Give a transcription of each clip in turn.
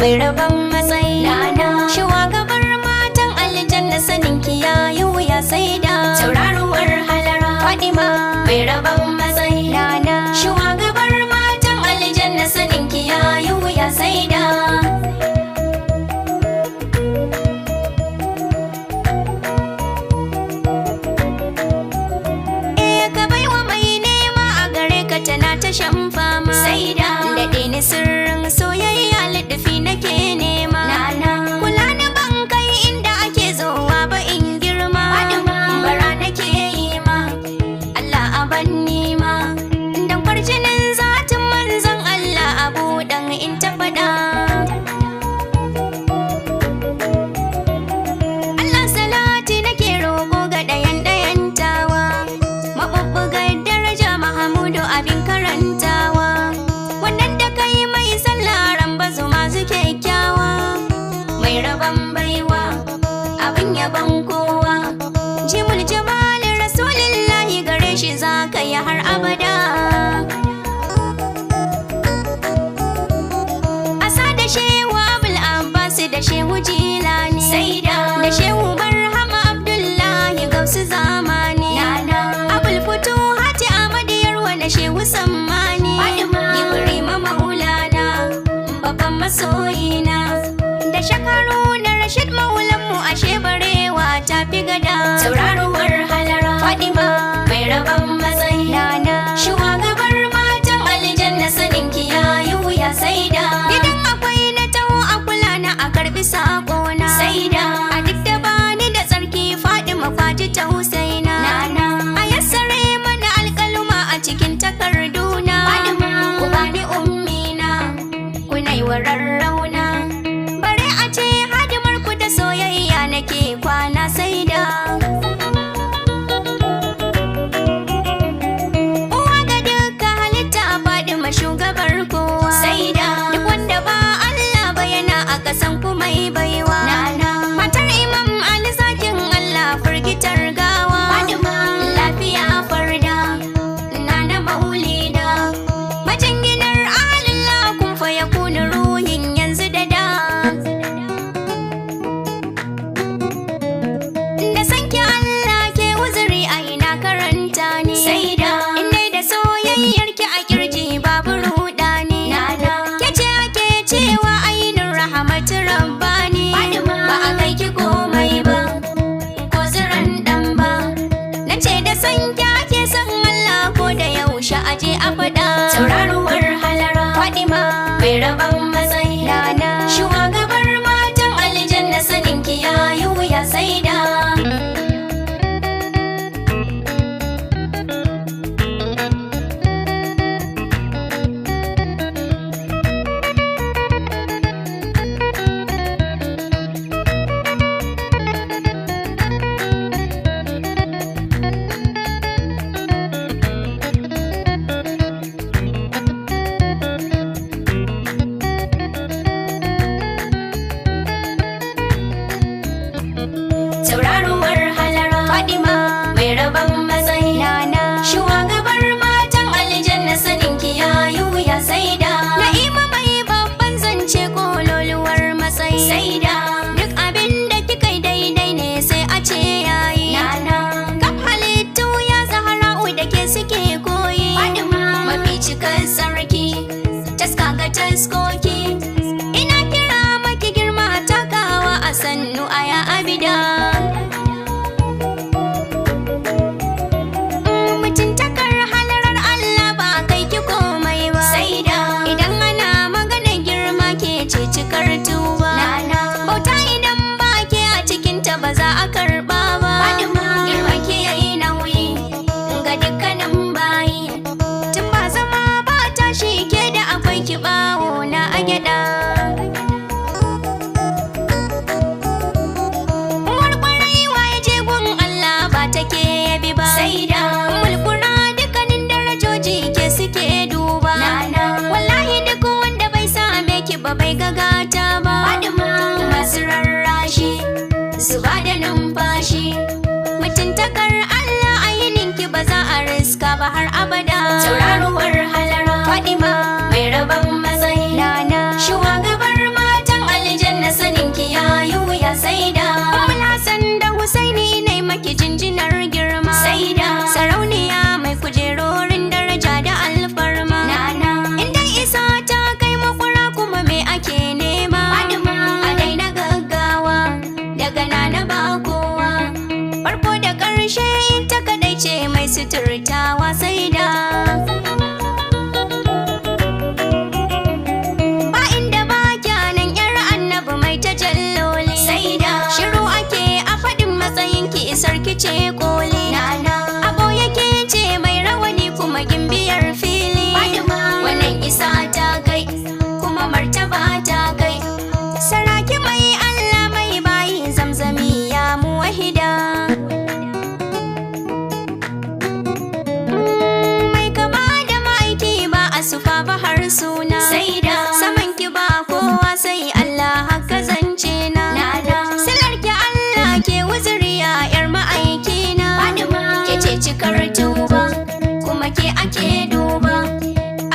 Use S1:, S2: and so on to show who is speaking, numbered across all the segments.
S1: mai rabon matsayi nana shugabar matan aljanna sanin ki yayi wuya sai da tauraruwar halara Fatima mai rabon matsayi nana shugabar matan aljanna sanin ki yayi wuya sai da tana ta shan fama sai da daɗe ni sirrin soyayya liɗafi nake nema nana kula na ban kai inda ake zowa ba in girma bara nake yi ma Allah a ban nima dan kwarjinin zatin manzon Allah a buɗan in ta faɗa Allah salati nake roƙo ga ɗayan tawa maɓuɓɓugar daraja Mahamudu abin karantawa wannan da kai mai sallaran bazu masu kyakkyawa mai rabon baiwa abin yaban kowa jimul jamalin rasulillahi gare shi za ka yi har abada asa da shehu abul abbas da shehu jilani saida da shehu barhama abdullahi gausu zamani abul fito hati amadiyar da shehu sammani Ibrahima maulana babban masoyina da shakaru na Rashid maulanmu ashe barewa ta fi gada tauraruwar halara Fatima mai rabon matsayi nana shugabar matan aljanna sanin ki yayi wuya saida idan akwai na taho a kula na a karbi sakona saida a duk da bani da tsarki Fatima Fati ta Husaina nana a yassare mana alƙaluma a cikin takarduna ku bani ummina ku nai wararrauna bare a ce hadimar ku da soyayya nake kwana saida uwa ga duka halitta Fatima shugabar kowa saida duk wanda ba Allah ba yana a kasan ku mai baiwa matar Imam Ali zakin Allah firgitar gawa lafiya farda nana maulida majinginar Allah kun fa yakunu ruhin yanzu da sanki Allah ke uzuri a ina karanta ni saida indai da soyayyar ki a kirji babu rudani ke ce ake cewa ainin rahmatu rabbani ba a kai ki komai ba ko tsiran dan ba nace da sanki ake san Allah ko da yaushe aje a faɗa tauraruwar halara Fatima mai rabon matsayi nana shugabar matan aljanna sanin ki yayi wuya saida tauraruwar halara Fatima mai rabon matsayi nana shugabar matan aljanna sanin ki yayi wuya saida na'ima mai babban zance kololuwar matsayi saida duk abin da kika daidai ne sai a ce yayi nana kaf halittu ya zahara'u da ke suke koyi mafi cikar sarki taska ga taskoki ina kira maki girma takawa a sannu aya abida mutuntakar halarar Allah ba kai ki komai ba saida idan ana magana girma ke ce cikar tuba bauta idan ba ke a cikinta ba za a karba ba girma ke yayi nauyi ga dukkanin bayi tun ba zama ba tashi ke da akwai ki bawo na a gyada saida mulkuna dukkanin darajoji ke suke duba wallahi duk wanda bai same ki ba bai gagata ba masu rarrashi su ba da numfashi mutuntakar Allah a yininki ba za a riska ba har abada tauraruwar halara Fatima mai rabon matsayi nana shugabar matan ke ake duba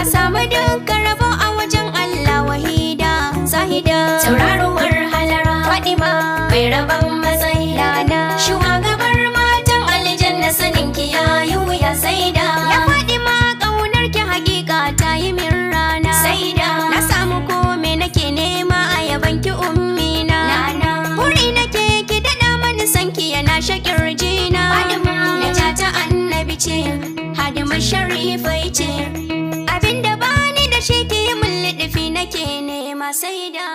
S1: a samu dukkan rabo a wajen Allah wahida zahida tauraruwar halara Fadima bai raban matsayi Nana shugabar matan aljanna sanin ki yayi wuya Saida ya Fadima kaunar ki hakika ta yi min rana Saida na samu kome nake nema a yaban ki ummina Nana buri nake ki dada mani sanki yana shakir jina Fadima na ta annabi ce Hadima sharifai ce abinda bani da shi ke mun liɗifi nake nema Saida